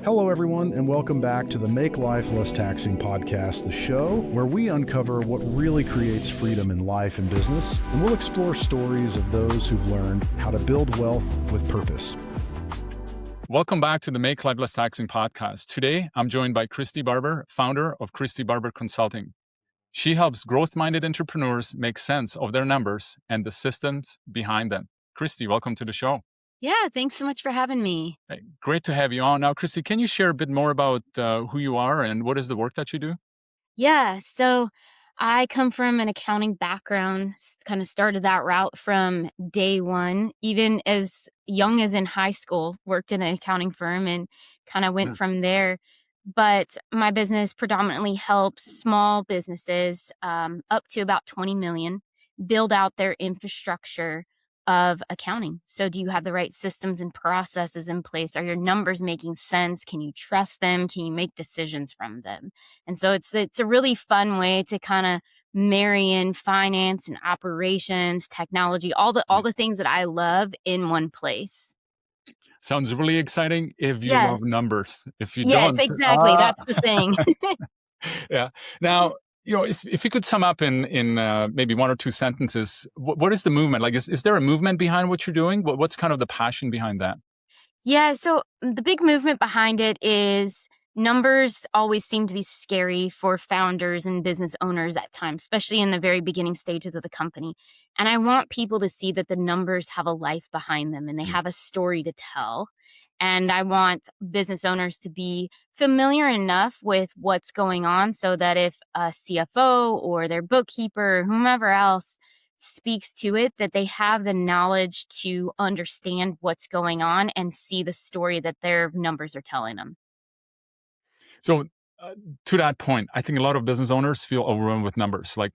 Hello, everyone, and welcome back to the Make Life Less Taxing podcast, the show where we uncover what really creates freedom in life and business, and we'll explore stories of those who've learned how to build wealth with purpose. Welcome back to the Make Life Less Taxing podcast. Today, I'm joined by Christy Barber, founder of Christy Barber Consulting. She helps growth-minded entrepreneurs make sense of their numbers and the systems behind them. Christy, welcome to the show. Yeah, thanks so much for having me. Hey, great to have you on. Now, Christy, can you share a bit more about who you are and what is the work that you do? Yeah, so I come from an accounting background, kind of started that route from day one, even as young as in high school, worked in an accounting firm and kind of went from there. But my business predominantly helps small businesses up to about 20 million build out their infrastructure of accounting. So do you have the right systems and processes in place? Are your numbers making sense? Can you trust them? Can you make decisions from them? And so it's a really fun way to kind of marry in finance and operations, technology, all the things that I love in one place. Sounds really exciting if you love Yes. numbers. If you Yes, don't, exactly. That's the thing. yeah. Now, if you could sum up in maybe one or two sentences, what is the movement? Like, is there a movement behind what you're doing? What's kind of the passion behind that? Yeah, so the big movement behind it is numbers always seem to be scary for founders and business owners at times, especially in the very beginning stages of the company. And I want people to see that the numbers have a life behind them and they have a story to tell. And I want business owners to be familiar enough with what's going on so that if a CFO or their bookkeeper or whomever else speaks to it, that they have the knowledge to understand what's going on and see the story that their numbers are telling them. So, to that point, I think a lot of business owners feel overwhelmed with numbers. Like,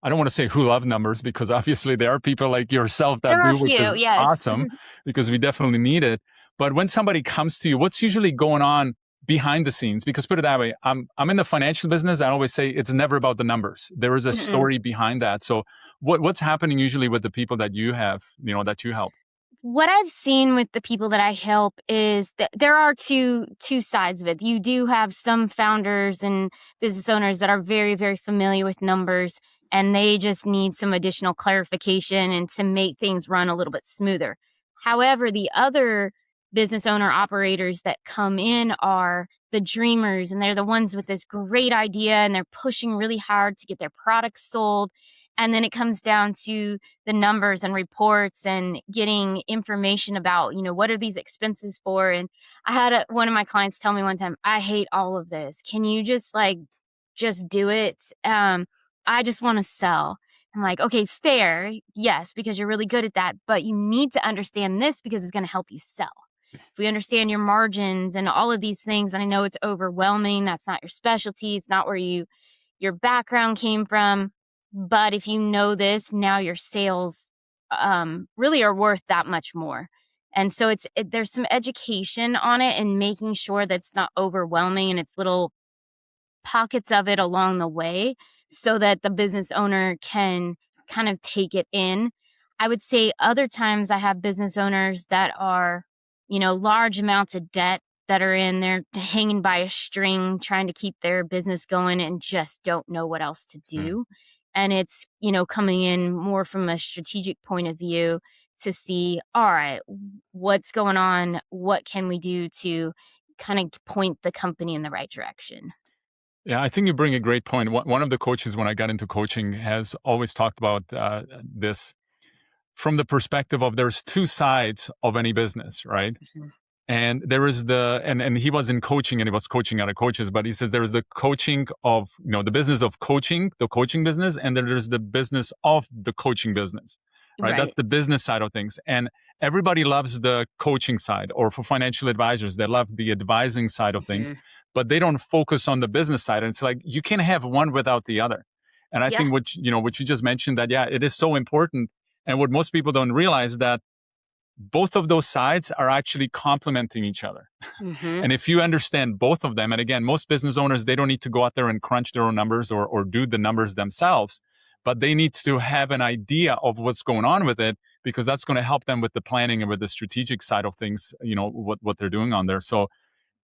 I don't want to say who love numbers, because obviously there are people like yourself that There are a do, which is few, yes. awesome, because we definitely need it. But when somebody comes to you, what's usually going on behind the scenes? Because put it that way, I'm in the financial business. I always say it's never about the numbers. There is a story behind that. So what's happening usually with the people that you have, that you help? What I've seen with the people that I help is that there are two sides of it. You do have some founders and business owners that are very, very familiar with numbers, and they just need some additional clarification and to make things run a little bit smoother. However, the other business owner operators that come in are the dreamers, and they're the ones with this great idea, and they're pushing really hard to get their products sold. And then it comes down to the numbers and reports and getting information about, what are these expenses for? And I had one of my clients tell me one time, I hate all of this. Can you just do it? I just want to sell. I'm like, okay, fair. Yes, because you're really good at that. But you need to understand this because it's going to help you sell. If we understand your margins and all of these things, and I know it's overwhelming, that's not your specialty. It's not where your background came from. But if you know this, now your sales really are worth that much more. And so there's some education on it and making sure that it's not overwhelming and it's little pockets of it along the way so that the business owner can kind of take it in. I would say other times I have business owners that are, large amounts of debt that are in there hanging by a string, trying to keep their business going and just don't know what else to do. And it's, coming in more from a strategic point of view to see, all right, what's going on? What can we do to kind of point the company in the right direction? Yeah, I think you bring a great point. One of the coaches, when I got into coaching, has always talked about this from the perspective of there's two sides of any business, right? And there is and he was in coaching and he was coaching other coaches, but he says there is the coaching of, the business of coaching, the coaching business, and then there's the business of the coaching business, right? That's the business side of things. And everybody loves the coaching side, or for financial advisors, they love the advising side of things, but they don't focus on the business side. And it's like, you can't have one without the other. And I think what you just mentioned, that, it is so important. And what most people don't realize, that both of those sides are actually complementing each other. And if you understand both of them, and again, most business owners, they don't need to go out there and crunch their own numbers or do the numbers themselves, but they need to have an idea of what's going on with it because that's going to help them with the planning and with the strategic side of things, what they're doing on there. So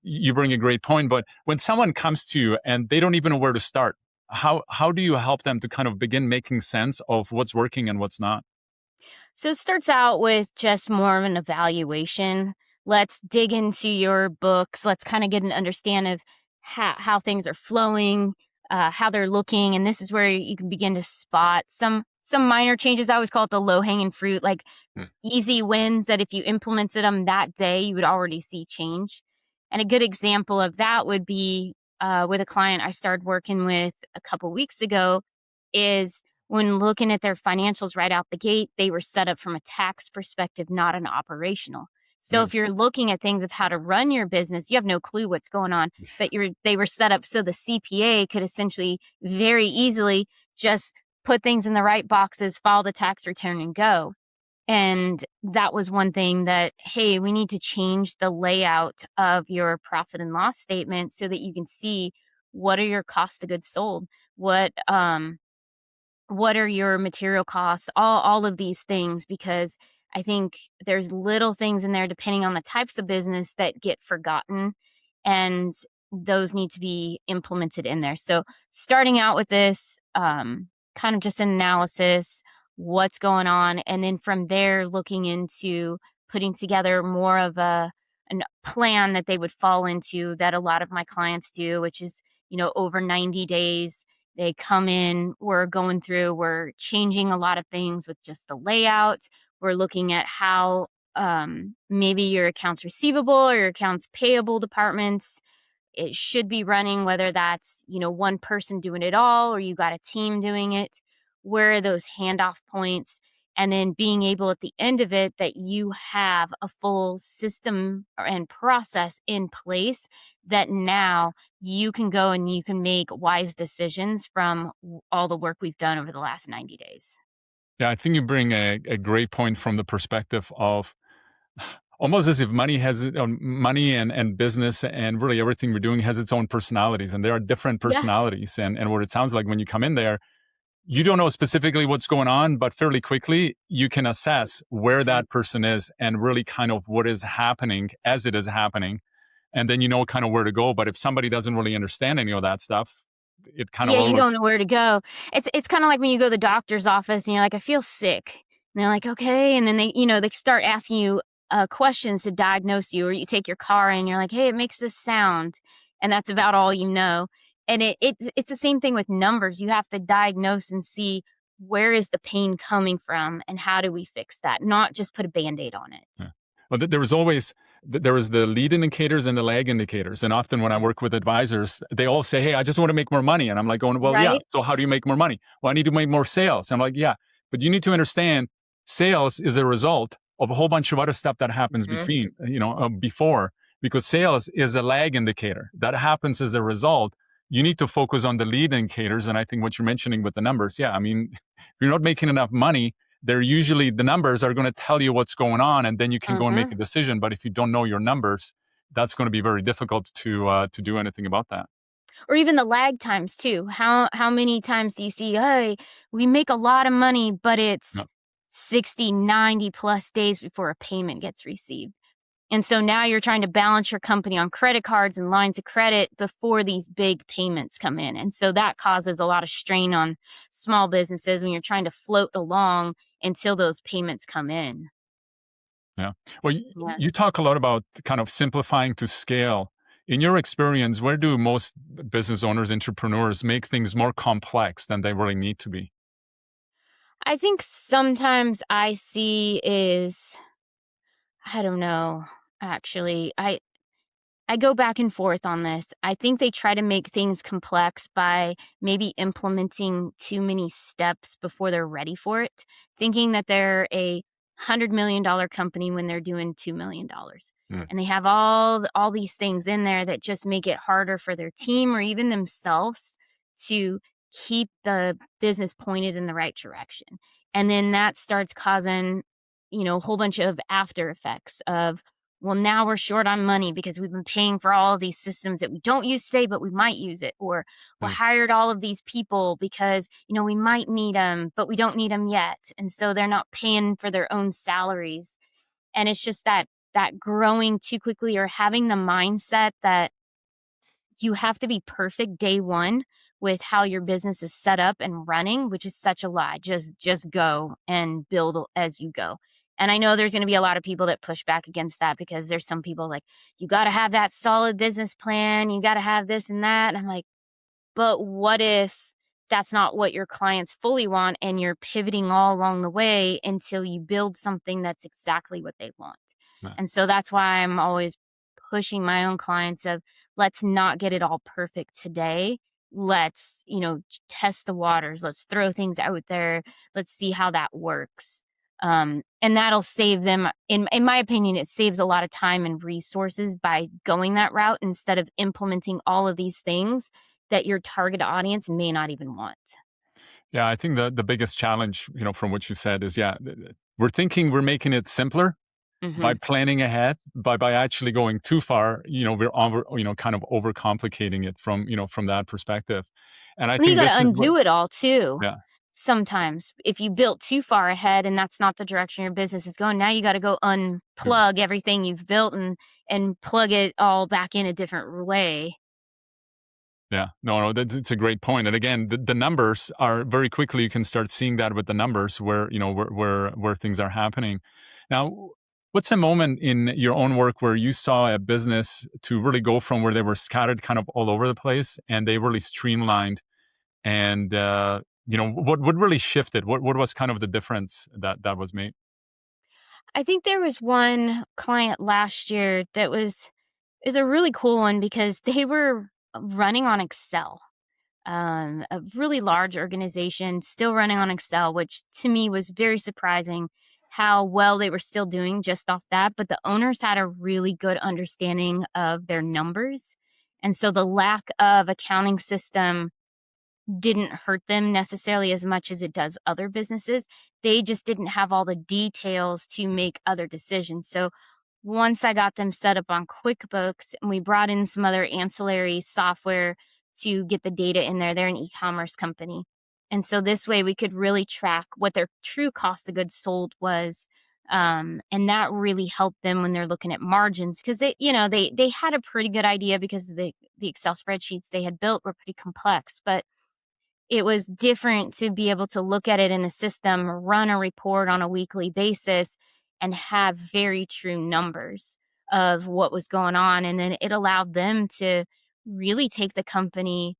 you bring a great point. But when someone comes to you and they don't even know where to start, how do you help them to kind of begin making sense of what's working and what's not? So it starts out with just more of an evaluation. Let's dig into your books. Let's kind of get an understanding of how things are flowing, how they're looking, and this is where you can begin to spot some minor changes. I always call it the low hanging fruit, like Hmm. easy wins that if you implemented them that day, you would already see change. And a good example of that would be with a client I started working with a couple weeks ago. Is when looking at their financials right out the gate, they were set up from a tax perspective, not an operational. So Hmm. if you're looking at things of how to run your business, you have no clue what's going on, but they were set up so the CPA could essentially very easily just put things in the right boxes, file the tax return and go. And that was one thing that, hey, we need to change the layout of your profit and loss statement so that you can see what are your cost of goods sold, what are your material costs, all of these things, because I think there's little things in there depending on the types of business that get forgotten, and those need to be implemented in there. So starting out with this kind of just an analysis, what's going on, and then from there looking into putting together more of a plan that they would fall into, that a lot of my clients do, which is over 90 days they come in, we're changing a lot of things with just the layout. We're looking at how maybe your accounts receivable or your accounts payable departments it should be running, whether that's, one person doing it all or you got a team doing it. Where are those handoff points? And then being able at the end of it that you have a full system and process in place that now you can go and you can make wise decisions from all the work we've done over the last 90 days. Yeah, I think you bring a great point from the perspective of almost as if money and business and really everything we're doing has its own personalities, and there are different Yeah. personalities. And what it sounds like when you come in there, you don't know specifically what's going on, but fairly quickly you can assess where Mhm. that person is and really kind of what is happening as it is happening. And then you know kind of where to go. But if somebody doesn't really understand any of that stuff, it kind of Yeah, you don't overlooks. know where to go. It's kinda like when you go to the doctor's office and you're like, "I feel sick." And they're like, "Okay," and then they start asking you, questions to diagnose you, or you take your car and you're like, "Hey, it makes this sound," and that's about all you know. And it's the same thing with numbers. You have to diagnose and see where is the pain coming from and how do we fix that, not just put a Band-Aid on it. Yeah. Well, there was always there was the lead indicators and the lag indicators, and often when I Mhm. work with advisors, they all say, "Hey, I just want to make more money," and I'm like, "Going well, yeah. Right? So how do you make more money? Well, I need to make more sales." I'm like, "Yeah, but you need to understand, sales is a result of a whole bunch of other stuff that happens Mhm. before, because sales is a lag indicator that happens as a result. You need to focus on the lead indicators, and I think what you're mentioning with the numbers, yeah, I mean, if you're not making enough money, they're usually the numbers are going to tell you what's going on, and then you can go and make a Mhm. decision. But if you don't know your numbers, that's going to be very difficult to do anything about that. Or even the lag times too. How many times do you see, "Hey, we make a lot of money, but Yeah. it's 60, 90 plus days before a payment gets received." And so now you're trying to balance your company on credit cards and lines of credit before these big payments come in. And so that causes a lot of strain on small businesses when you're trying to float along until those payments come in. Yeah. Well, Yeah. you talk a lot about kind of simplifying to scale. In your experience, where do most business owners, entrepreneurs make things more complex than they really need to be? I think sometimes I see is I don't know, actually. I go back and forth on this. I think they try to make things complex by maybe implementing too many steps before they're ready for it, thinking that they're a $100 million company when they're doing $2 million. Mm. And they have all these things in there that just make it harder for their team or even themselves to keep the business pointed in the right direction. And then that starts causing, a whole bunch of after effects of well, now we're short on money because we've been paying for all of these systems that we don't use today, but we might use it. Or we Yeah. hired all of these people because, we might need them, but we don't need them yet. And so they're not paying for their own salaries. And it's just that growing too quickly, or having the mindset that you have to be perfect day one with how your business is set up and running, which is such a lie. Just go and build as you go. And I know there's going to be a lot of people that push back against that, because there's some people like, you got to have that solid business plan, you got to have this and that. And I'm like, but what if that's not what your clients fully want, and you're pivoting all along the way until you build something that's exactly what they want? Yeah. And so that's why I'm always pushing my own clients of, let's not get it all perfect today. Let's, test the waters. Let's throw things out there. Let's see how that works. And that'll save them, in my opinion, it saves a lot of time and resources by going that route, instead of implementing all of these things that your target audience may not even want. Yeah, I think the biggest challenge, from what you said is, we're thinking we're making it simpler by Hmm. planning ahead, by actually going too far. We're kind of overcomplicating it from that perspective. And I And then you think got to this is what, undo it all too. yeah, Sometimes if you built too far ahead and that's not the direction your business is going, now you got to go yeah. unplug everything you've built and plug it all back in a different way. Yeah, no, it's a great point. And again, the numbers are very quickly. You can start seeing that with the numbers where where things are happening. Now, what's a moment in your own work where you saw a business to really go from where they were scattered kind of all over the place, and they really streamlined? And what really shifted? What was kind of the difference that was made? I think there was one client last year that is a really cool one, because they were running on Excel. A really large organization still running on Excel, which to me was very surprising how well they were still doing just off that. But the owners had a really good understanding of their numbers. And so the lack of accounting system didn't hurt them necessarily as much as it does other businesses. They just didn't have all the details to make other decisions. So once I got them set up on QuickBooks, and we brought in some other ancillary software to get the data in there, they're an e-commerce company. And so this way we could really track what their true cost of goods sold was. And that really helped them when they're looking at margins, because they had a pretty good idea, because the Excel spreadsheets they had built were pretty complex. But it was different to be able to look at it in a system, run a report on a weekly basis, and have very true numbers of what was going on. And then it allowed them to really take the company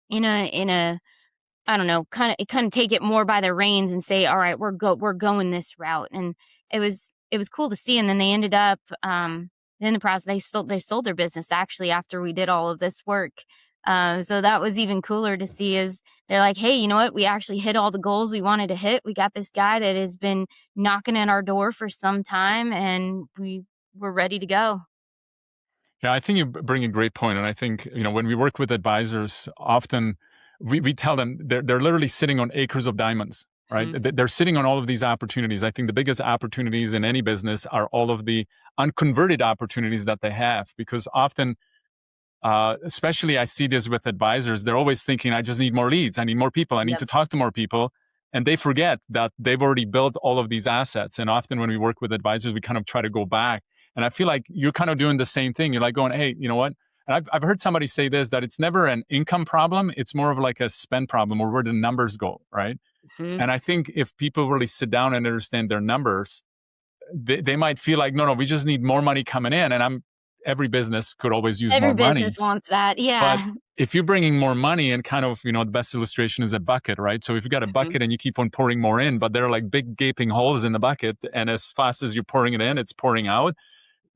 in a I don't know, kind of take it more by the reins and say, all right, we're going this route. And it was cool to see. And then they ended up in the process, they sold their business actually after we did all of this work. So that was even cooler to see, is they're like, hey, you know what? We actually hit all the goals we wanted to hit. We got this guy that has been knocking at our door for some time, and we're ready to go. Yeah, I think you bring a great point. And I think, when we work with advisors, often we tell them they're literally sitting on acres of diamonds, right? Mhm. They're sitting on all of these opportunities. I think the biggest opportunities in any business are all of the unconverted opportunities that they have, because often, especially I see this with advisors, they're always thinking, I just need more leads. I need more people. I need Yep. to talk to more people. And they forget that they've already built all of these assets. And often when we work with advisors, we kind of try to go back. And I feel like you're kind of doing the same thing. You're like going, hey, you know what? And I've heard somebody say this, that it's never an income problem. It's more of like a spend problem, or where the numbers go, right? Mhm. And I think if people really sit down and understand their numbers, they might feel like, no, we just need more money coming in. And every business could always use Every more money. business wants that. But Yeah. if you're bringing more money, and kind of, the best illustration is a bucket, right? So if you got a Mhm. bucket and you keep on pouring more in, but there are like big gaping holes in the bucket, and as fast as you're pouring it in, it's pouring out,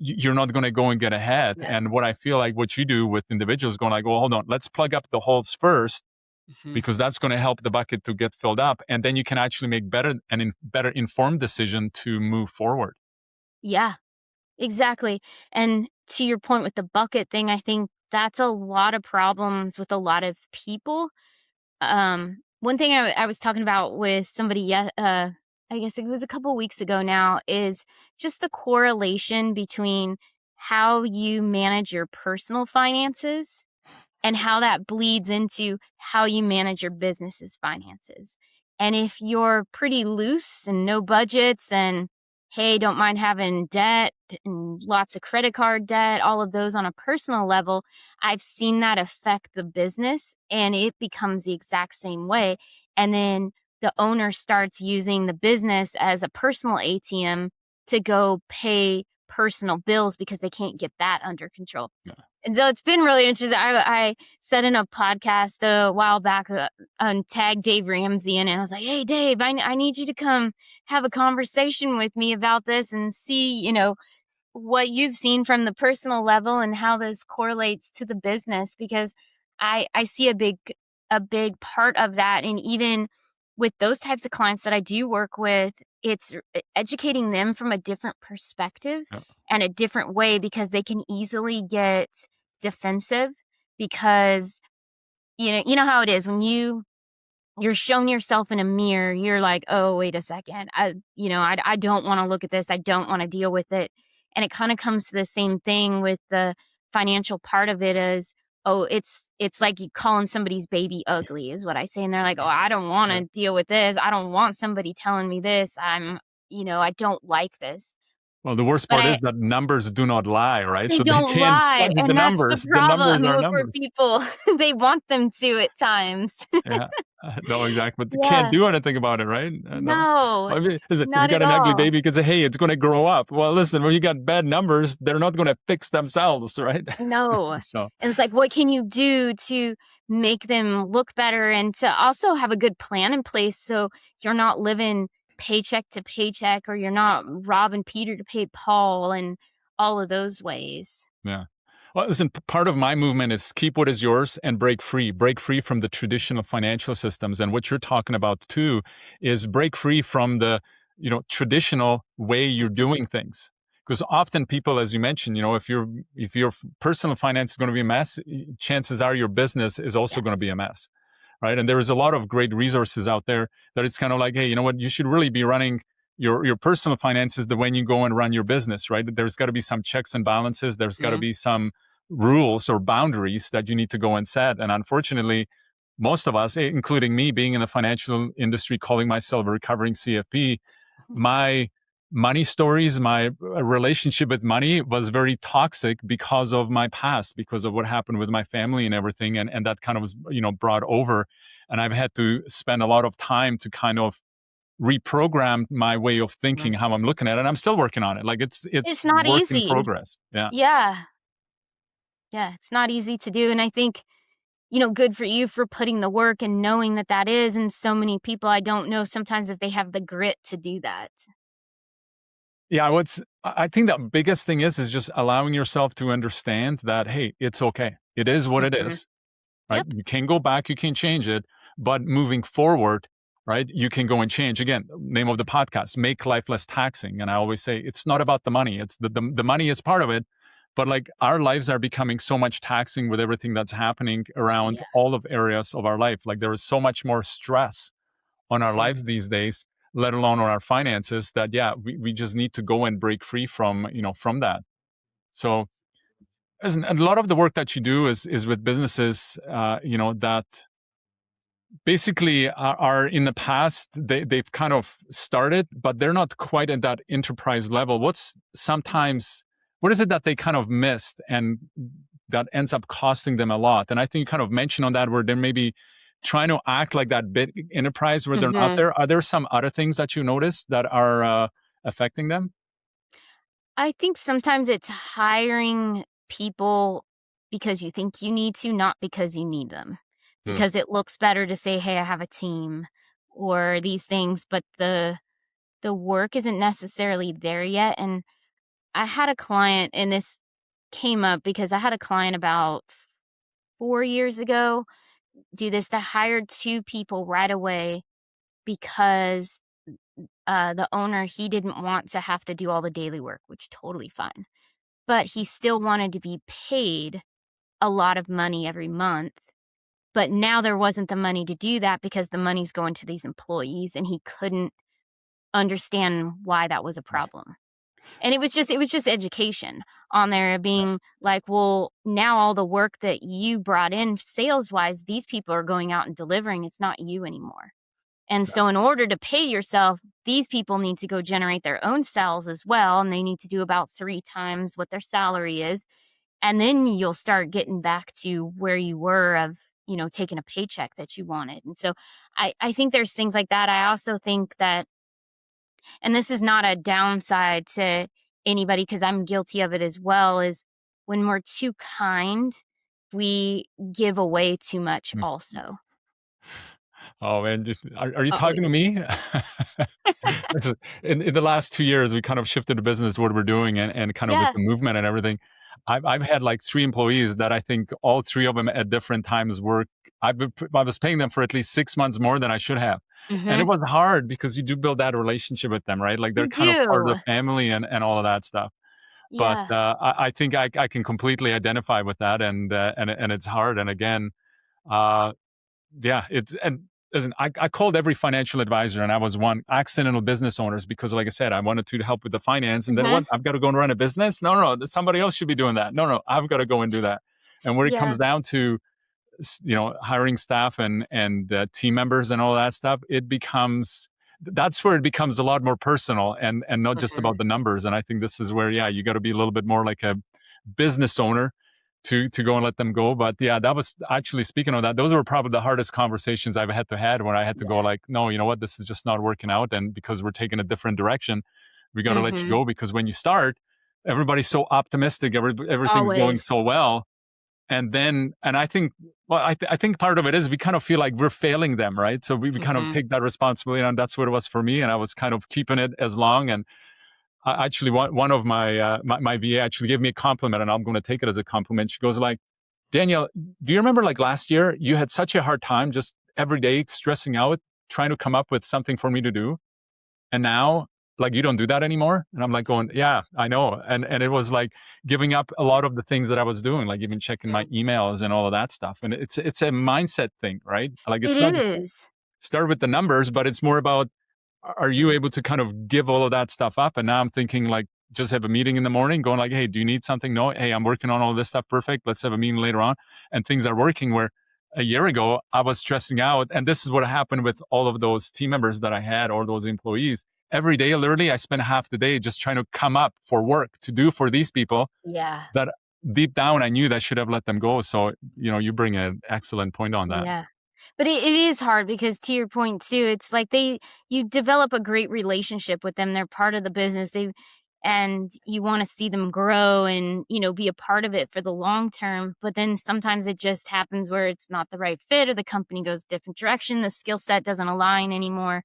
you're not going to go and get ahead. Yep. And what I feel like what you do with individuals, going like, well, hold on, let's plug up the holes first, Mhm. because that's going to help the bucket to get filled up. And then you can actually make better informed decision to move forward. Yeah. Exactly. And to your point with the bucket thing, I think that's a lot of problems with a lot of people. One thing I was talking about with somebody I guess it was a couple weeks ago now, is just the correlation between how you manage your personal finances and how that bleeds into how you manage your business's finances. And if you're pretty loose and no budgets and hey, don't mind having debt and lots of credit card debt, all of those on a personal level, I've seen that affect the business and it becomes the exact same way. And then the owner starts using the business as a personal ATM to go pay personal bills because they can't get that under control. Yeah. And so it's been really interesting. I said in a podcast a while back and tagged Dave Ramsey in, and I was like, "Hey, Dave, I need you to come have a conversation with me about this and see, what you've seen from the personal level and how this correlates to the business because I see a big part of that. And even with those types of clients that I do work with, it's educating them from a different perspective Yeah. and a different way because they can easily get defensive because you know how it is when you're shown yourself in a mirror, you're like, oh, wait a second. I don't want to look at this. I don't want to deal with it. And it kind of comes to the same thing with the financial part of it as, oh, it's like you calling somebody's baby ugly is what I say. And they're like, oh, I don't want to deal with this. I don't want somebody telling me this. I don't like this. Well, the worst But part is that numbers do not lie, right? they So they don't can't lie. fudge the And that's the numbers. The numbers problem are for numbers. people. They want them to at times. Yeah. No, exactly. But they can't Yeah. do anything about it, right? No. No, Well, listen, if you not got at an ugly all. baby, you can say, hey, it's going to grow up. Well, listen, when you got bad numbers, they're not going to fix themselves, right? No. So, And it's like, what can you do to make them look better and to also have a good plan in place so you're not living paycheck to paycheck or you're not robbing Peter to pay Paul and all of those ways. yeah. Well, listen, part of my movement is keep what is yours and break free from the traditional financial systems. And what you're talking about too is break free from the, traditional way you're doing things. Because often people, as you mentioned, if your personal finance is going to be a mess, chances are your business is also Yeah. going to be a mess. Right. And there is a lot of great resources out there that it's kind of like, hey, you know what, you should really be running your personal finances the way you go and run your business, right? There's got to be some checks and balances. There's got to be some rules or boundaries that you need to go and set. And unfortunately, most of us, including me being in the financial industry, calling myself a recovering CFP, my money stories, my relationship with money was very toxic because of my past, because of what happened with my family and everything. And that kind of was, brought over. And I've had to spend a lot of time to kind of reprogram my way of thinking, how I'm looking at it. And I'm still working on it. Like it's It's not work in easy. progress. Yeah. Yeah. Yeah. It's not easy to do. And I think, good for you for putting the work and knowing that that is. And so many people, I don't know sometimes if they have the grit to do that. Yeah, I think the biggest thing is just allowing yourself to understand that, hey, it's okay. It is what it is, right? Yep. You can go back, you can change it, but moving forward, right, you can go and change. Again, name of the podcast, Make Life Less Taxing. And I always say it's not about the money. It's the money is part of it, but like our lives are becoming so much taxing with everything that's happening around Yeah. all of areas of our life. Like there is so much more stress on our lives these days, let alone on our finances, that we just need to go and break free from from that. So a lot of the work that you do is with businesses that basically are in the past, they've kind of started, but they're not quite at that enterprise level. What is it that they kind of missed and that ends up costing them a lot? And I think you kind of mentioned on that where they're maybe trying to act like that big enterprise where they're not there. Are there some other things that you notice that are affecting them? I think sometimes it's hiring people because you think you need to, not because you need them. Because it looks better to say, hey, I have a team or these things, but the work isn't necessarily there yet. And I had a client, and this came up because I had a client about 4 years ago do this that hired 2 people right away because the owner, he didn't want to have to do all the daily work, which totally fine. But he still wanted to be paid a lot of money every month. But now there wasn't the money to do that because the money's going to these employees and he couldn't understand why that was a problem. And it was just education on there being like, well, now all the work that you brought in sales wise, these people are going out and delivering. It's not you anymore. And so in order to pay yourself, these people need to go generate their own sales as well. And they need to do about 3 times what their salary is. And then you'll start getting back to where you were of, taking a paycheck that you wanted. And so I think there's things like that. I also think that, and this is not a downside to anybody because I'm guilty of it as well, is when we're too kind, we give away too much also. Oh man, are you Oh, talking to me? In the last 2 years, we kind of shifted the business, what we're doing, and kind of with yeah. the movement and everything. I've had like 3 employees that I think all 3 of them at different times work. I was paying them for at least 6 months more than I should have. And it Mm-hmm. was hard because you do build that relationship with them, right? Like they're You kind of part of do. the family and all of that stuff. But Yeah. I think I can completely identify with that, and it's hard. And again, uh, yeah, it's and listen, I called every financial advisor, and I was one accidental business owners because, like I said, I wanted to help with the finance, and then Mm-hmm. what? I've got to go and run a business? No, somebody else should be doing that. No, I've got to go and do that. And when it Yeah. comes down to hiring staff and team members and all that stuff, that's where it becomes a lot more personal and not just Mm-hmm. about the numbers. And I think this is where you got to be a little bit more like a business owner to go and let them go. But yeah, that was actually, speaking of that, those were probably the hardest conversations I've had to had when I had to go Yeah. like, no, you know what, this is just not working out, and because we're taking a different direction, we got to let you Mm-hmm. go. Because when you start, everybody's so optimistic, everything's going Always. so well, and I think, well, I think part of it is we kind of feel like we're failing them, right? So we kind of Mm-hmm. take that responsibility, and that's what it was for me. And I was kind of keeping it as long. And actually, one of my VA actually gave me a compliment, and I'm going to take it as a compliment. She goes like, Daniel, do you remember like last year you had such a hard time just every day stressing out, trying to come up with something for me to do, and now like you don't do that anymore? And I'm like going, yeah, I know. And it was like giving up a lot of the things that I was doing, like even checking my emails and all of that stuff. And it's a mindset thing, right? Like It it's not just is. start with the numbers, but it's more about, are you able to kind of give all of that stuff up? And now I'm thinking like, just have a meeting in the morning going like, hey, do you need something? No. Hey, I'm working on all this stuff. Perfect. Let's have a meeting later on. And things are working, where a year ago I was stressing out. And this is what happened with all of those team members that I had, or those employees. Every day, literally, I spent half the day just trying to come up for work to do for these people Yeah. that deep down I knew that I should have let them go. So, you bring an excellent point on that. Yeah. But it is hard because, to your point too, it's like you develop a great relationship with them. They're part of the business. And you want to see them grow and, be a part of it for the long term. But then sometimes it just happens where it's not the right fit, or the company goes a different direction. The skill set doesn't align anymore.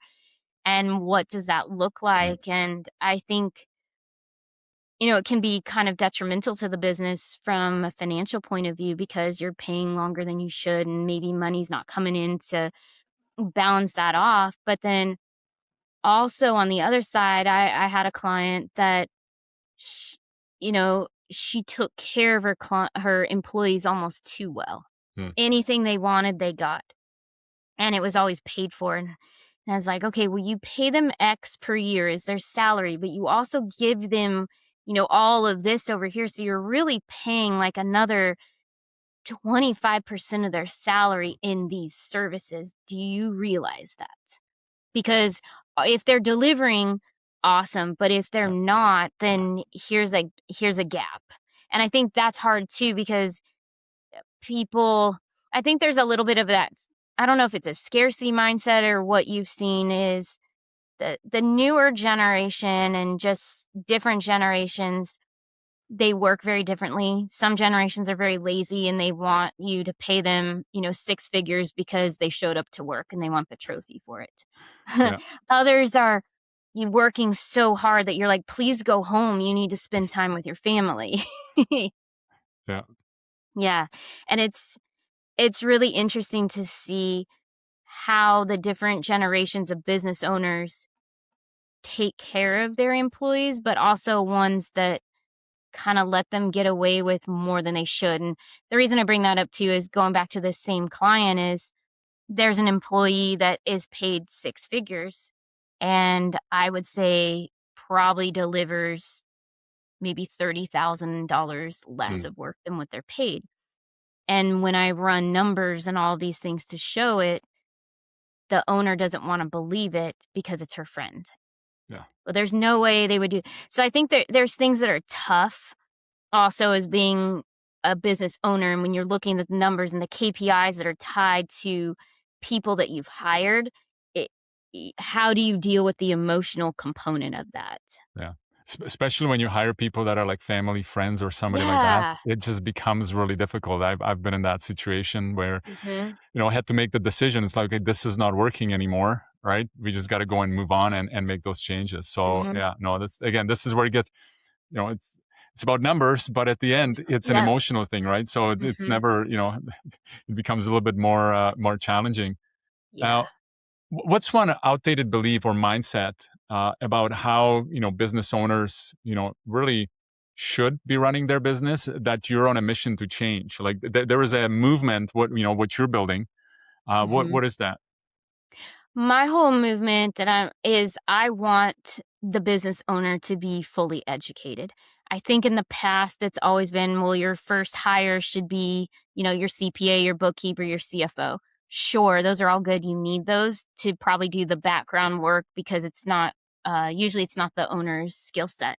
And what does that look Right. like? And I think, it can be kind of detrimental to the business from a financial point of view because you're paying longer than you should, and maybe money's not coming in to balance that off. But then also on the other side, I had a client that, sh she took care of her employees almost too well. Hmm. Anything they wanted, they got, and it was always paid for. And I was like, okay, well, you pay them X per year is their salary, but you also give them, all of this over here. So you're really paying like another 25% of their salary in these services. Do you realize that? Because if they're delivering, awesome. But if they're Yeah. not, then here's a gap. And I think that's hard too, because people, I think there's a little bit of that. I don't know if it's a scarcity mindset or what you've seen is the newer generation and just different generations, they work very differently. Some generations are very lazy and they want you to pay them, 6 figures because they showed up to work and they want the trophy for it. Yeah. Others are you working so hard that you're like, please go home. You need to spend time with your family. Yeah. Yeah. And it's really interesting to see how the different generations of business owners take care of their employees, but also ones that kind of let them get away with more than they should. And the reason I bring that up too is going back to this same client is there's an employee that is paid 6 figures and I would say probably delivers maybe $30,000 less Mm. of work than what they're paid. And when I run numbers and all these things to show it, the owner doesn't wanna believe it because it's her friend. Yeah. Well, there's no way they would do. So I think there's things that are tough also as being a business owner, and when you're looking at the numbers and the KPIs that are tied to people that you've hired, it how do you deal with the emotional component of that? Yeah. Especially when you hire people that are like family, friends, or somebody like that, Yeah. it just becomes really difficult. I've been in that situation where, Mhm. I had to make the decision. It's like, okay, this is not working anymore, right? We just got to go and move on and make those changes. So Mhm. yeah, no, that's again, this is where it gets, it's about numbers, but at the It's end, it's an yeah. emotional thing, right? So it's Mhm. never, it becomes a little bit more challenging. Yeah. Now, what's one outdated belief or mindset about how business owners really should be running their business that you're on a mission to change? Like there is a movement. What you're building. What Mhm. what is that? My whole movement that I want the business owner to be fully educated. I think in the past it's always been, well, your first hire should be, your CPA, your bookkeeper, your CFO. Sure, those are all good. You need those to probably do the background work because it's not usually it's not the owner's skill set.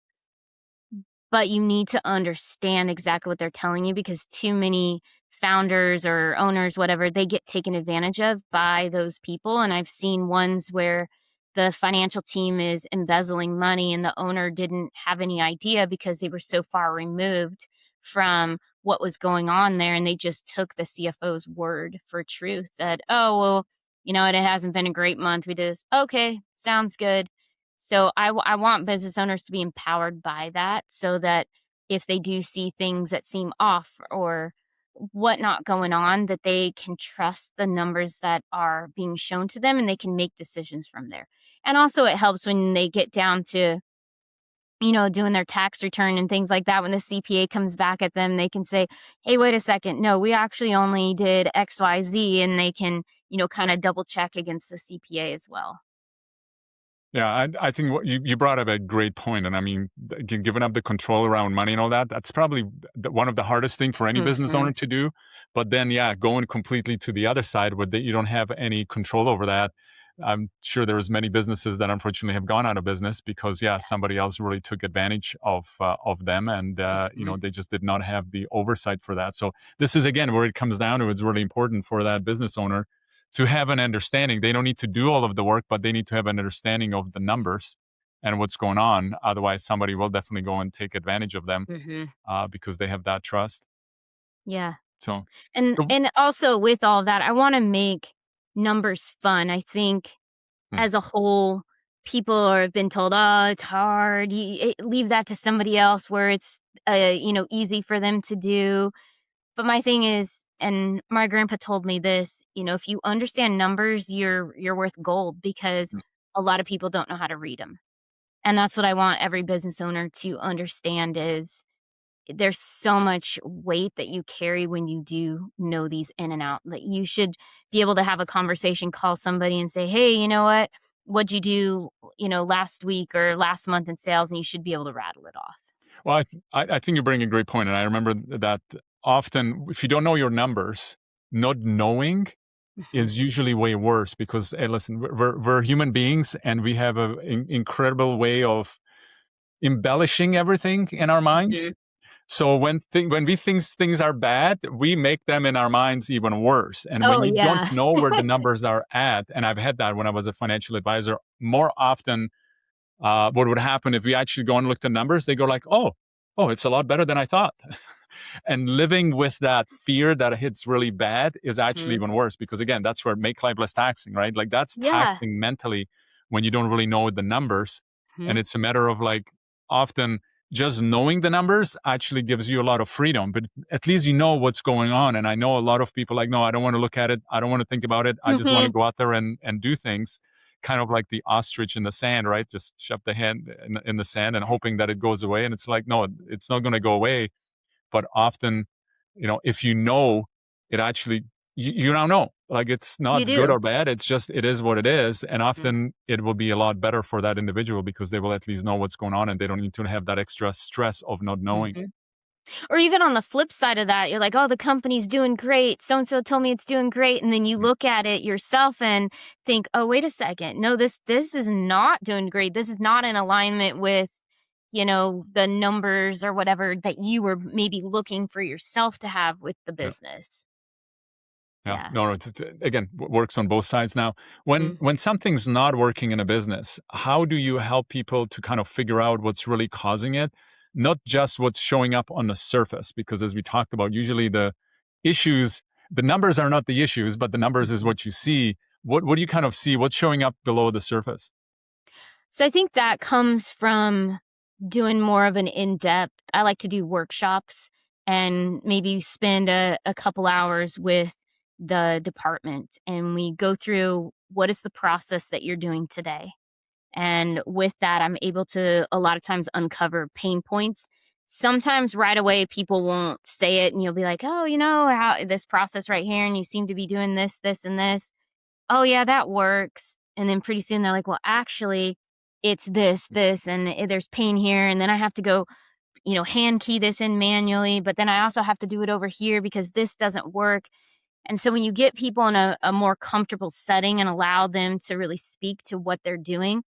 But you need to understand exactly what they're telling you because too many founders or owners, whatever, they get taken advantage of by those people. And I've seen ones where the financial team is embezzling money and the owner didn't have any idea because they were so far removed from what was going on there. And they just took the CFO's word for truth that, oh, well, it hasn't been a great month. We just, okay, sounds good. So I want business owners to be empowered by that so that if they do see things that seem off or whatnot going on, that they can trust the numbers that are being shown to them and they can make decisions from there. And also it helps when they get down to, doing their tax return and things like that. When the CPA comes back at them, they can say, hey, wait a second. No, we actually only did XYZ. And they can, kind of double check against the CPA as well. Yeah, I think what you brought up a great point, and I mean, giving up the control around money and all that, that's probably one of the hardest things for any business Hmm. owner to do. But then, yeah, going completely to the other side where you don't have any control over that. I'm sure there's many businesses that unfortunately have gone out of business because, yeah, somebody else really took advantage of them, and Hmm. they just did not have the oversight for that. So this is again where it comes down to. It's really important for that business owner to have an understanding. They don't need to do all of the work, but they need to have an understanding of the numbers and what's going on. Otherwise, somebody will definitely go and take advantage of them Hmm. because they have that trust. Yeah. So, And so- and also with all that, I wanna make numbers fun. I think hmm, as a whole, people have been told, "Oh, it's hard. Leave that to somebody else where it's, easy for them to do." But my thing is, and my grandpa told me this, if you understand numbers, you're worth gold because hmm. a lot of people don't know how to read them. And that's what I want every business owner to understand is there's so much weight that you carry when you do know these in and out. That you should be able to have a conversation, call somebody and say, "Hey, you know what? What'd you do, last week or last month in sales?" And you should be able to rattle it off. Well, I think you bring a great point, and I remember that often if you don't know your numbers, not knowing Mhm. is usually way worse because hey, listen, we're human beings, and we have an incredible way of embellishing everything in our minds. Mhm. So when we think things are bad, we make them in our minds even worse. And when Oh, you don't yeah. know where the numbers are at, and I've had that when I was a financial advisor, more often, what would happen if we actually go and look at the numbers? They go like, oh, it's a lot better than I thought. And living with that fear that it's really bad is actually Mhm. even worse because again, that's where make life less taxing, right? Like that's Yeah. taxing mentally when you don't really know the numbers. And Mhm. it's a matter of like often just knowing the numbers actually gives you a lot of freedom, but at least you know what's going on. And I know a lot of people like, no, I don't want to look at it. I don't want to think about it. I just want to Mhm. go out there and do things kind of like the ostrich in the sand, right? Just shove the hand in the sand and hoping that it goes away. And it's like, no, it's not going to go away. But often, if you know, it actually you now know, like, it's You not good do. or bad. It's just, it is what it is. And Mhm. often it will be a lot better for that individual because they will at least know what's going on and they don't need to have that extra stress of not knowing. Mhm. Or even on the flip side of that, you're like, "Oh, the company's doing great. So and so told me it's doing great." And then you Mm, look at it yourself and think, "Oh, wait a second. No, this is not doing great. This is not in alignment with, the numbers or whatever that you were maybe looking for yourself to have with the yeah. business." Yeah, Yeah. no, no. Again, works on both sides. Now, when Mhm. something's not working in a business, how do you help people to kind of figure out what's really causing it, not just what's showing up on the surface? Because as we talked about, usually the issues, the numbers are not the issues, but the numbers is Mhm. what you see. What do you kind of see? What's showing up below the surface? So I think that comes from doing more of an in-depth. I like to do workshops and maybe spend a couple hours with the department, and we go through what is the process that you're doing today. And with that, I'm able to a lot of times uncover pain points. Sometimes right away people won't say it and you'll be like, "Oh, how this process right here and you seem to be doing this, this and this." "Oh, yeah, that works." And then pretty soon they're like, "Well, actually, it's this, this, and there's pain here, and then I have to go, hand key this in manually, but then I also have to do it over here because this doesn't work." And so when you get people in a more comfortable setting and allow them to really speak to what they're doing,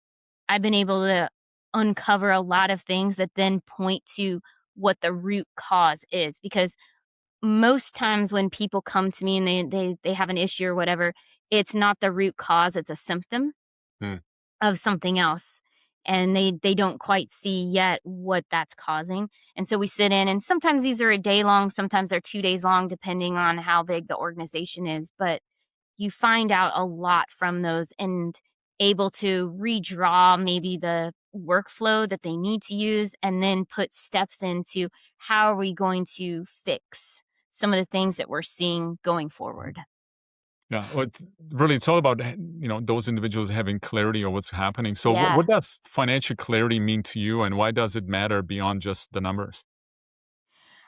I've been able to uncover a lot of things that then point to what the root cause is, because most times when people come to me and they have an issue or whatever, it's not the root cause, it's a symptom Hmm, of something else, and they don't quite see yet what that's causing. And so we sit in, and sometimes these are a day long, sometimes they're 2 days long depending on how big the organization is, but you find out a lot from those and able to redraw maybe the workflow that they need to use and then put steps into how are we going to fix some of the things that we're seeing going forward. yeah, well, it's all about those individuals having clarity of what's happening. So, what Yeah. does financial clarity mean to you, and why does it matter beyond just the numbers?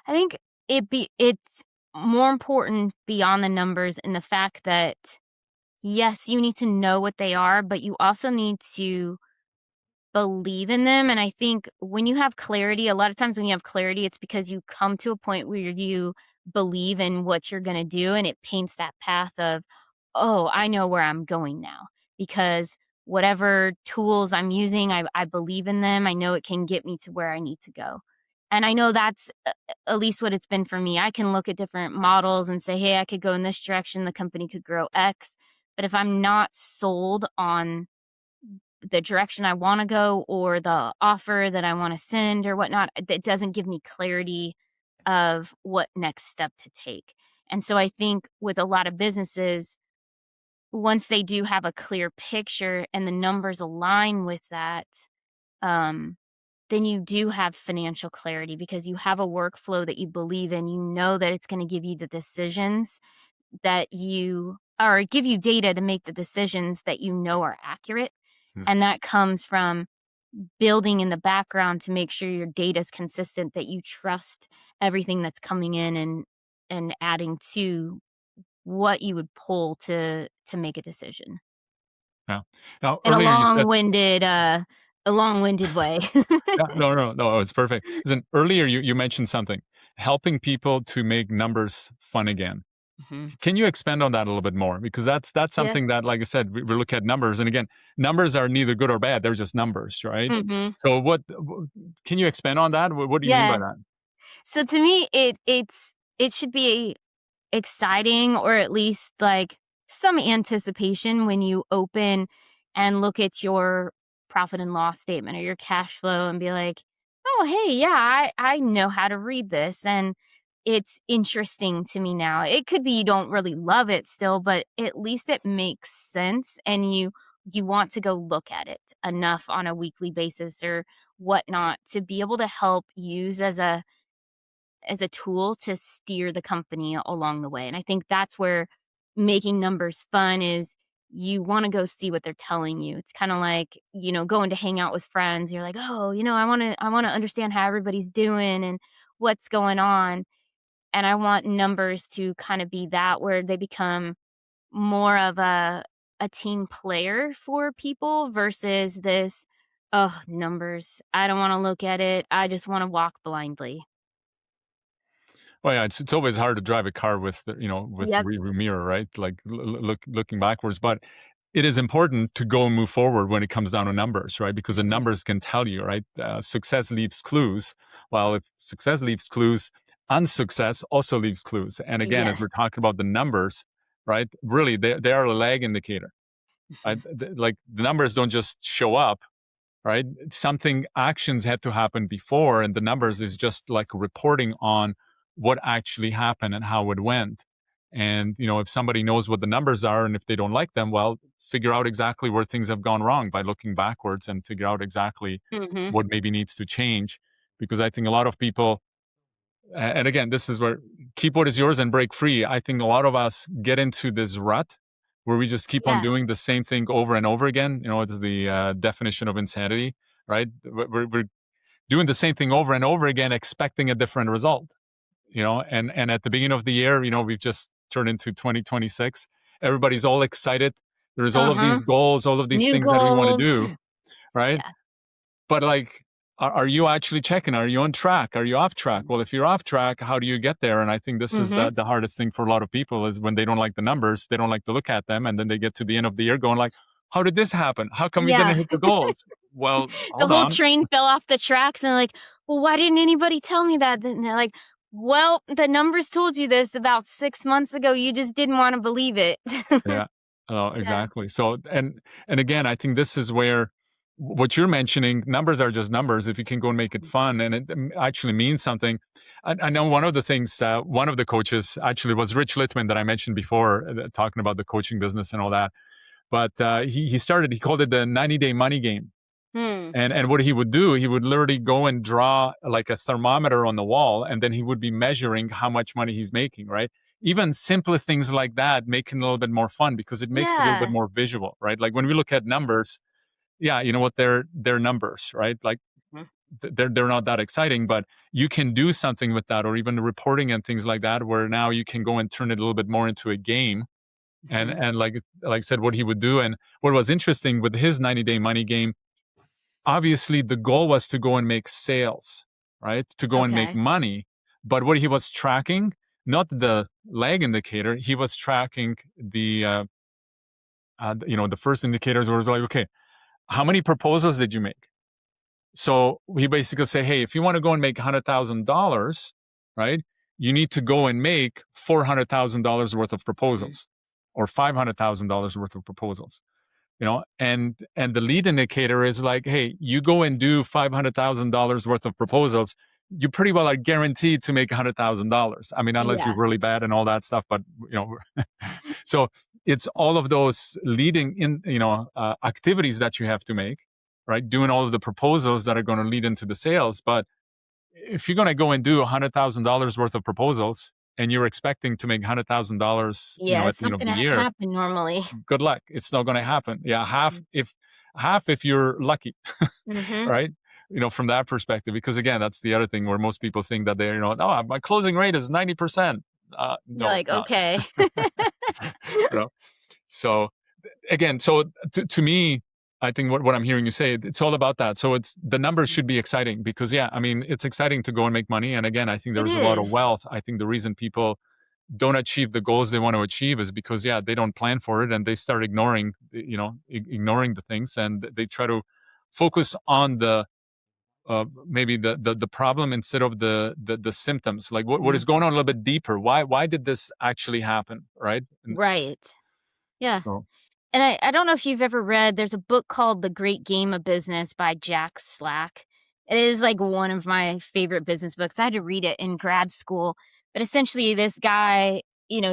I think it's more important beyond the numbers in the fact that yes, you need to know what they are, but you also need to believe in them. And I think when you have clarity, a lot of times when you have clarity, it's because you come to a point where you believe in what you're going to do. And it paints that path of, oh, I know where I'm going now because whatever tools I'm using, I believe in them. I know it can get me to where I need to go. And I know that's at least what it's been for me. I can look at different models and say, hey, I could go in this direction. The company could grow X. But if I'm not sold on the direction I wanna go or the offer that I wanna send or whatnot, that doesn't give me clarity of what next step to take. And so I think with a lot of businesses, once they do have a clear picture and the numbers align with that, um, then you do have financial clarity because you have a workflow that you believe in. You know that it's gonna give you the decisions that you or give you data to make the decisions that you know are accurate, Hmm, and that comes from building in the background to make sure your data is consistent, that you trust everything that's coming in and adding to what you would pull to make a decision yeah. Now, in earlier you said, a long-winded way. yeah, no, no, no, it's perfect. Listen, earlier you mentioned something, helping people to make numbers fun again. Mhm. Can you expand on that a little bit more? Because that's Yeah. something that, like I said, we look at numbers, and again, numbers are neither good or bad; they're just numbers, right? Mhm. So, can you expand on that? What do you mean by Yeah. that? So to me, it should be exciting or at least like some anticipation when you open and look at your profit and loss statement or your cash flow and be like, "Oh, hey, yeah, I know how to read this and it's interesting to me now." It could be you don't really love it still, but at least it makes sense and you want to go look at it enough on a weekly basis or whatnot to be able to help use as a tool to steer the company along the way. And I think that's where making numbers fun is you want to go see what they're telling you. It's kind of like, going to hang out with friends. You're like, "Oh, I want to understand how everybody's doing and what's going on." And I want numbers to kind of be that, where they become more of a team player for people versus this, oh, numbers. I don't want to look at it. I just want to walk blindly. Well, yeah, it's always hard to drive a car with with the Yep. rearview mirror, right? Like looking backwards, but it is important to go and move forward when it comes down to numbers, right? Because the Mhm. numbers can tell you, right? Success leaves clues. Well, if success leaves clues, unsuccess also leaves clues. And again, as Yes. we're talking about the numbers, right? Really, they are a lag indicator. Right? Like the numbers don't just show up, right? Something actions had to happen before, and the numbers is just like reporting on what actually happened and how it went. And if somebody knows what the numbers are, and if they don't like them, well, figure out exactly where things have gone wrong by looking backwards and figure out exactly Mhm. what maybe needs to change. Because I think a lot of people, and again, this is where keep what is yours and break free. I think a lot of us get into this rut where we just keep on Yeah. doing the same thing over and over again. It's the definition of insanity, right? We're doing the same thing over and over again, expecting a different result. And at the beginning of the year, we've just turned into 2026. Everybody's all excited. There's all of these Uh-huh. goals, all of these New things that we want to goals. do, right? Yeah. But like, are you actually checking? Are you on track? Are you off track? Well, if you're off track, how do you get there? And I think this is Mhm. the hardest thing for a lot of people is when they don't like the numbers, they don't like to look at them, and then they get to the end of the year going like, "How did this happen? How come we didn't Yeah. hit the goals?" Well, The hold whole on. train fell off the tracks and like, "Well, why didn't anybody tell me that?" Then they're like, "Well, the numbers told you this about 6 months ago. You just didn't wanna believe it." Yeah. Oh, Yeah. exactly. So, and again, I think this is where what you're mentioning, numbers are just numbers. If you can go and make it fun and it actually means something. I know one of the things, one of the coaches actually was Rich Littman that I mentioned before, talking about the coaching business and all that. But he called it the 90-day money game. Hmm. And what he would do, he would literally go and draw like a thermometer on the wall, and then he would be measuring how much money he's making, right? Even simpler things like that make it a little bit more fun because it makes it a little bit Yeah. more visual, right? Like when we look at numbers, yeah, you know what, they're numbers, right? Like Mhm. they're not that exciting, but you can do something with that, or even the reporting and things like that, where now you can go and turn it a little bit more into a game. And Mhm. and like I said, what he would do, and what was interesting with his 90-day money game, obviously the goal was to go and make sales, right? To go and make Okay. money. But what he was tracking, not the lag indicator, he was tracking the first indicators were like, okay, how many proposals did you make? So he basically say, hey, if you want to go and make $100,000, right, you need to go and make $400,000 worth of Mhm. proposals or $500,000 worth of proposals. And the lead indicator is like, hey, you go and do $500,000 worth of proposals, you pretty well are guaranteed to make $100,000. I mean, unless you're Yeah. really bad and all that stuff, but you know so it's all of those leading in activities that you have to make, right? Doing all of the proposals that are going to lead into the sales. But if you're going to go and do $100,000 worth of proposals and you're expecting to make $100,000 Yeah, at it's the end not of the gonna year, happen normally. good luck. It's not going to happen. Yeah, half if you're lucky, Mhm. right? From that perspective, because again, that's the other thing where most people think that they're, oh, my closing rate is 90%. You're No, like, it's not. "Okay." you know. So again, to me, I think what I'm hearing you say, it's all about that. So it's the numbers should be exciting because yeah, I mean, it's exciting to go and make money. And again, I think It there's a lot of is. wealth. I think the reason people don't achieve the goals they want to achieve is because yeah, they don't plan for it and they start ignoring the things, and they try to focus on the maybe the problem instead of the symptoms, like what Mhm. is going on a little bit deeper. Why did this actually happen, right? And Right. Yeah. so And I don't know if you've ever read, there's a book called The Great Game of Business by Jack Slack. It is like one of my favorite business books. I had to read it in grad school. But essentially, this guy,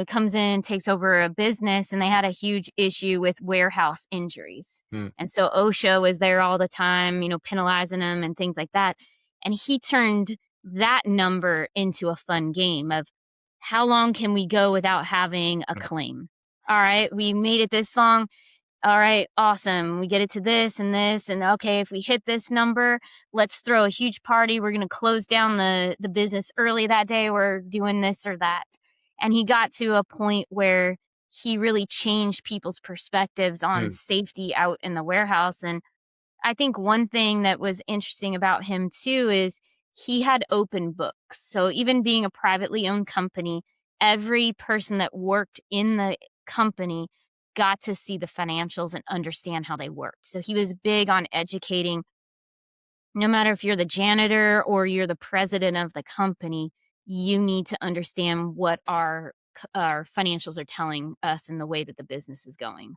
comes in, takes over a business, and they had a huge issue with warehouse injuries. mm, And so OSHA was there all the time, penalizing them and things like that. And he turned that number into a fun game of how long can we go without having a right, claim? All right, we made it this long. all right, awesome. We get it to this and this, and okay, if we hit this number, let's throw a huge party. We're going to close down the business early that day. We're doing this or that. And he got to a point where he really changed people's perspectives on Yes. safety out in the warehouse. And I think one thing that was interesting about him too is he had open books. So even being a privately owned company, every person that worked in the company got to see the financials and understand how they worked. So he was big on educating, no matter if you're the janitor or you're the president of the company, you need to understand what our financials are telling us and the way that the business is going.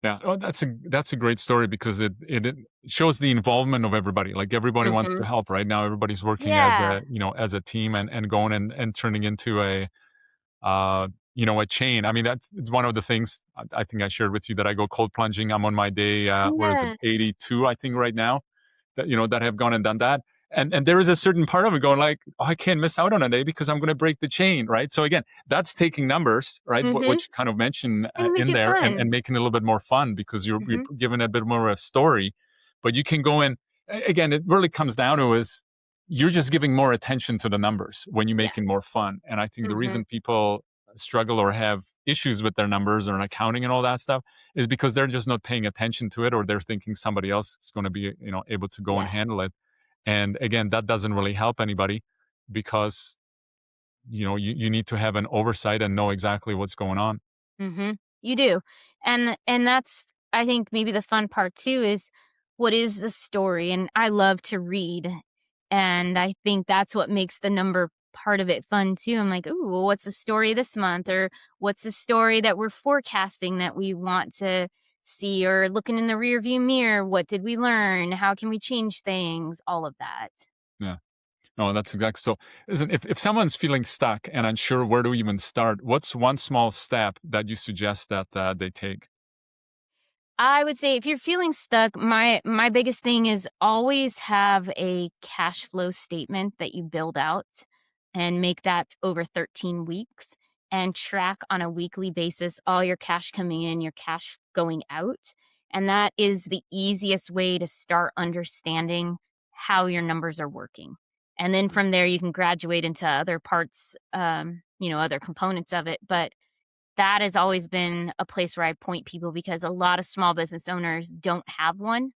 Yeah, oh, that's a great story because it shows the involvement of everybody. Like everybody wants to Mhm. help. Right now, everybody's working as Yeah. as a team and going and turning into uh, a chain. I mean, it's one of the things I think I shared with you that I go cold plunging. I'm on my day, what is it, Yeah. 82, I think right now, that have gone and done that. And there is a certain part of it going like, oh, I can't miss out on a day because I'm going to break the chain, right? So again, that's taking numbers, right? Mhm. Which you kind of mentioned And make in it there, and fun. making it a little bit more fun because you're Mhm. giving a bit more of a story, but you can go in. Again, it really comes down to is you're just giving more attention to the numbers when you Yeah. make it more fun. And I think the Mhm. reason people struggle or have issues with their numbers or accounting and all that stuff is because they're just not paying attention to it, or they're thinking somebody else is going to be able to go and Yeah. handle it. And again, that doesn't really help anybody because you need to have an oversight and know exactly what's going on. Mhm. You do. And that's, I think, maybe the fun part too is what is the story? And I love to read. And I think that's what makes the number part of it fun too. I'm like, "Ooh, well, what's the story this month?" Or what's the story that we're forecasting that we want to see, or looking in the rear view mirror, what did we learn? How can we change things? All of that. Yeah. No, that's exactly so. Listen, if someone's feeling stuck and unsure where to even start, what's one small step that you suggest that they take? I would say if you're feeling stuck, my biggest thing is always have a cash flow statement that you build out and make that over 13 weeks and track on a weekly basis all your cash coming in, your cash going out. And that is the easiest way to start understanding how your numbers are working. And then from there, you can graduate into other parts, other components of it. But that has always been a place where I point people because a lot of small business owners don't have one,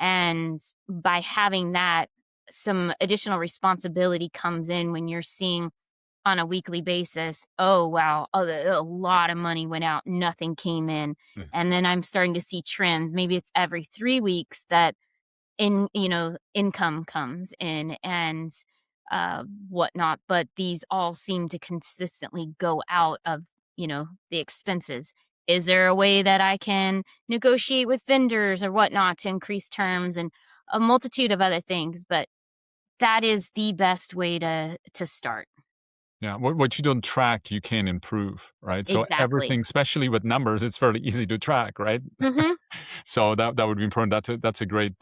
and by having that, some additional responsibility comes in when you're seeing on a weekly basis, "Oh, wow, a lot of money went out, nothing came in," Mm. and then I'm starting to see trends. Maybe it's every 3 weeks that income comes in and whatnot, but these all seem to consistently go out of the expenses. Is there a way that I can negotiate with vendors or whatnot to increase terms and a multitude of other things? But that is the best way to start. Yeah, what you don't track, you can improve, right? So Exactly. everything, especially with numbers, it's fairly easy to track, right? Hmm. So that would be important. That's a Yeah. great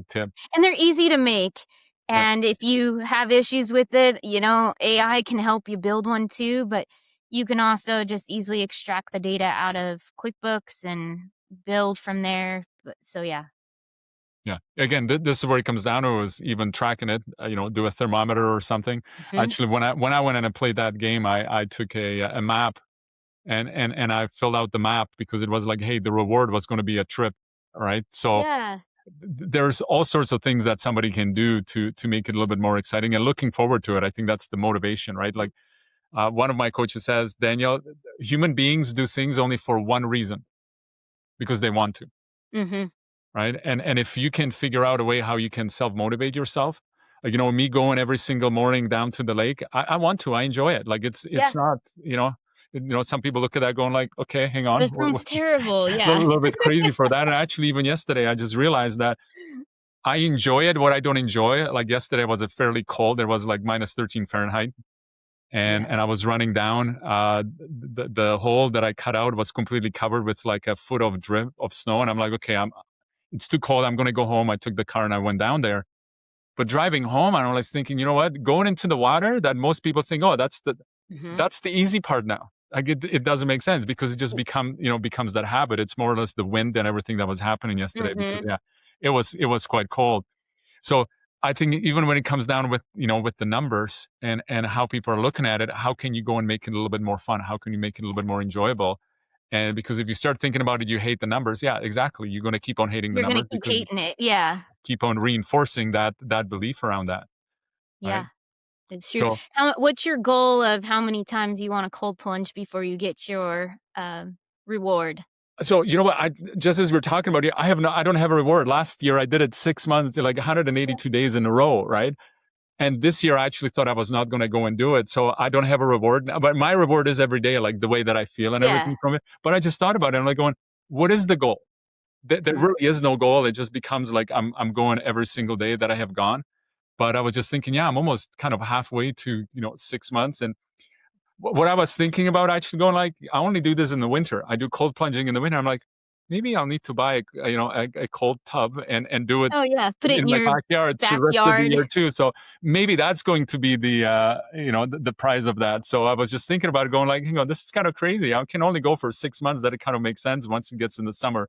tip. And they're easy to make. Yeah, And if you have issues with it, AI can help you build one too, but you can also just easily extract the data out of QuickBooks and build from there. But so yeah. yeah. Again, this is where it comes down to is even tracking it. Do a thermometer or something. Hmm. Actually, when I went in and played that game, I took a map and I filled out the map because it was like, hey, the reward was going to be a trip, right? So Yeah. there's all sorts of things that somebody can do to make it a little bit more exciting and looking forward to it. I think that's the motivation, right? Like one of my coaches says, Daniel, human beings do things only for one reason, because they want to, Hmm. right? And if you can figure out a way how you can self motivate yourself, like me going every single morning down to the lake, I want to, I enjoy it. Like Yeah. it's not, some people look at that going like, okay, hang on, This sounds terrible. a Yeah. little bit crazy for that. And actually, even yesterday, I just realized that I enjoy it. What I don't enjoy, like yesterday was a fairly cold. It was like minus 13 Fahrenheit. And Yeah. and I was running down. The hole that I cut out was completely covered with like a foot of drip of snow. And I'm like, okay, it's too cold. I'm going to go home. I took the car and I went down there. But driving home, I was thinking, you know what? Going into the water that most people think, oh, Hmm. that's the easy part now. like it doesn't make sense because it just becomes that habit. It's more or less the wind and everything that was happening yesterday because Mm-hmm. it was quite cold. So I think even when it comes down with with the numbers and how people are looking at it, how can you go and make it a little bit more fun? How can you make it a little bit more enjoyable? And because if you start thinking about it, you hate the numbers. Yeah, exactly. You're going to keep on hating the You're gonna numbers keep because you hating it. Yeah. keep on reinforcing that belief around that, right? Yeah. It's true. So What's your goal of how many times you want to cold plunge before you get your reward? So you know what? I just as we are talking about it, I don't have a reward. Last year I did it 6 months, like 182 days in a row, right? And this year I actually thought I was not going to go and do it. So I don't have a reward now, but my reward is every day, like the way that I feel and Yeah. everything from it. But I just thought about it. I'm like going, what is the goal? There Yeah. really is no goal. It just becomes like I'm going every single day that I have gone. But I was just thinking, yeah, I'm almost kind of halfway to 6 months, and what I was thinking about actually going like, I only do this in the winter. I do cold plunging in the winter. I'm like, maybe I'll need to buy a cold tub and do it Oh yeah. Put it in in my your backyard the rest of the backyard. year too. So maybe that's going to be the prize of that. So I was just thinking about it, going like, this is kind of crazy. I can only go for 6 months. That it kind of makes sense. Once it gets in the summer,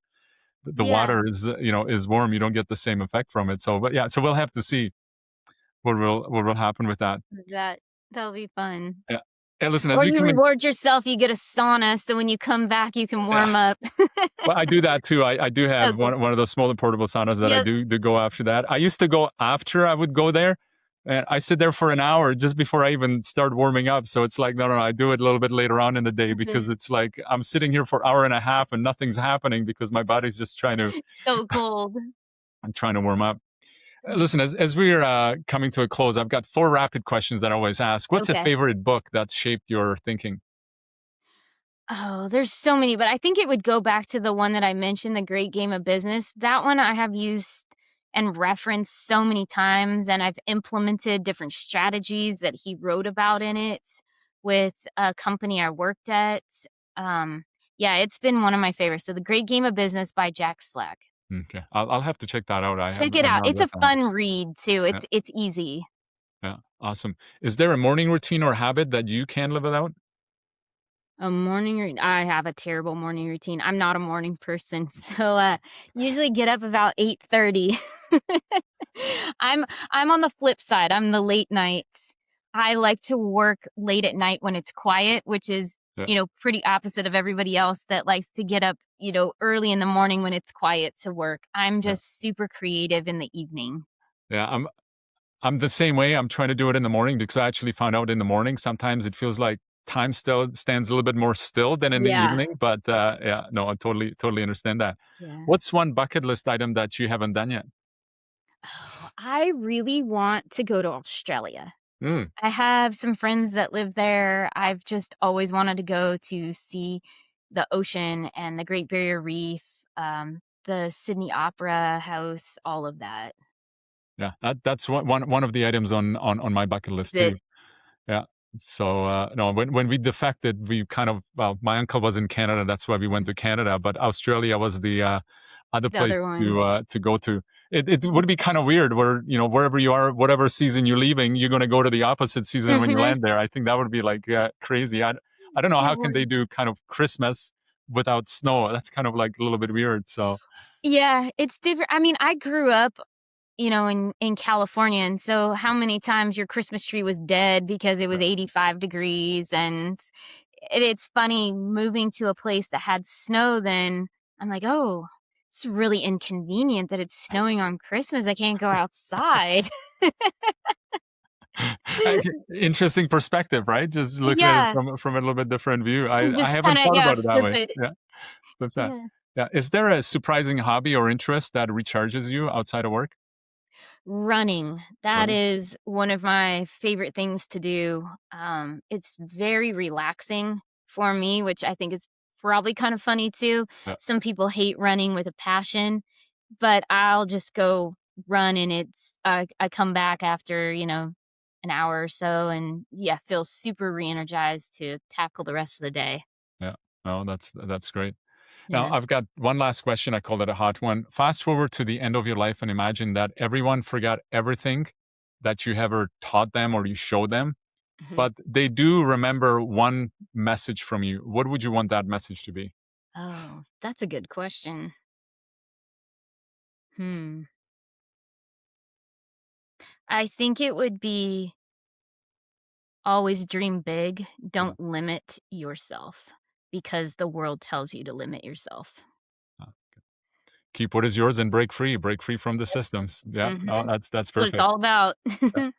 the Yeah. water is warm. You don't get the same effect from it. So, but yeah, so we'll have to see what will happen with that. That that'll be fun. Yeah. And listen, as Or we you come in, reward yourself, you get a sauna, so when you come back, you can warm up. well, I do that too. I do Oh, have cool. one of those smaller portable saunas that I Yep. do go after that. I used to go after I would go there, and I sit there for an hour just before I even start warming up. So it's like, no, I do it a little bit later on in the day because Mhm. it's like I'm sitting here for an hour and a half and nothing's happening because my body's just So cold. I'm trying to warm up. Listen, as we're coming to a close, I've got 4 rapid questions that I always ask. What's a Okay. favorite book that shaped your thinking? Oh, there's so many, but I think it would go back to the one that I mentioned, The Great Game of Business. That one I have used and referenced so many times, and I've implemented different strategies that he wrote about in it with a company I worked at. Um, yeah, it's been one of my favorites. So, The Great Game of Business by Jack Slack. Okay, I'll have to check that out. Check it I've out. not It's read a that. fun read too. Yeah. It's easy. Yeah, awesome. Is there a morning routine or habit that you can't live without? A morning routine. I have a terrible morning routine. I'm not a morning person, so usually get up about 8:30. I'm on the flip side. I'm the late nights. I like to work late at night when it's quiet, which is Yeah, pretty opposite of everybody else that likes to get up early in the morning when it's quiet to work. I'm yeah, just super creative in the evening. yeah. I'm the same way. I'm trying to do it in the morning because I actually found out in the morning sometimes it feels like time still stands a little bit more still than in the Yeah. evening. But yeah, no, I totally understand that. Yeah. What's one bucket list item that you haven't done yet? Oh, I really want to go to Australia. Mm, I have some friends that live there. I've just always wanted to go to see the ocean and the Great Barrier Reef, the Sydney Opera House, all of that. yeah, that's one of the items on my bucket list That too. Yeah. So no, when we defected, we kind of well, my uncle was in Canada, that's why we went to Canada. But Australia was the other the other place one. to go to. It would be kind of weird where wherever you are, whatever season you're leaving, you're going to go to the opposite season when you Mhm. land there. I think that would be like crazy. I don't know It how can they would. do kind of Christmas without snow. That's kind of like a little bit weird. So Yeah, it's different. I mean, I grew up, in California, and so how many times your Christmas tree was dead because it was 85 degrees, and it's funny moving to a place that had snow then, I'm like, "Oh, it's really inconvenient that it's snowing on Christmas, I can't go outside." interesting perspective, right? Just looking at it Yeah, from a little bit different view. I just haven't kinda thought yeah, about it that flip way. it. Yeah. With that. Yeah. Yeah. Is there a surprising hobby or interest that recharges you outside of work? Running, that Running? is one of my favorite things to do. It's very relaxing for me, which I think is probably kind of funny too. Yeah. Some people hate running with a passion, but I'll just go run and I come back after, an hour or so and yeah, feel super re-energized to tackle the rest of the day. Yeah. No, that's great. Now, Yeah. I've got one last question. I call it a hot one. Fast forward to the end of your life and imagine that everyone forgot everything that you ever taught them or you showed them, Mhm. but they do remember one message from you, what would you want that message to be? Oh, that's a good question. Hmm. I think it would be always dream big. Yeah. Don't limit yourself because the world tells you to limit yourself. Uh, Keep what is yours and break free from the systems. Yeah, Mm-hmm. no, that's That's what it's perfect. all about. Yeah.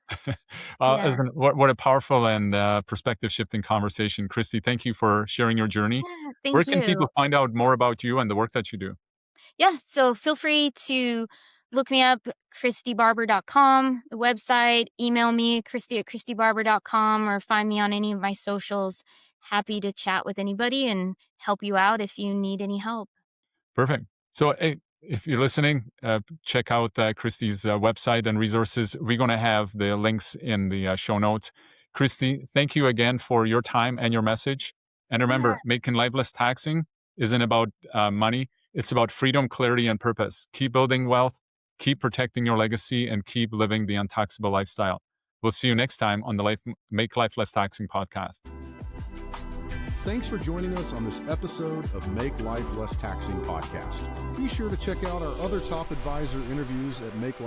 What a powerful and perspective shifting conversation. Christy, thank you for sharing your journey. Yeah. Where Thank can you. people find out more about you and the work that you do? Yeah. So feel free to look me up, christybarber.com, the website, email me, christy@christybarber.com, or find me on any of my socials. Happy to chat with anybody and help you out if you need any help. Perfect. So, if you're listening, check out Christy's website and resources. We're going to have the links in the show notes. Christy, thank you again for your time and your message. And Yeah. remember, making life less taxing isn't about money, it's about freedom, clarity, and purpose. Keep building wealth, keep protecting your legacy, and keep living the untaxable lifestyle. We'll see you next time on the Make Life Less Taxing podcast. Thanks for joining us on this episode of Make Life Less Taxing podcast. Be sure to check out our other top advisor interviews at Make Life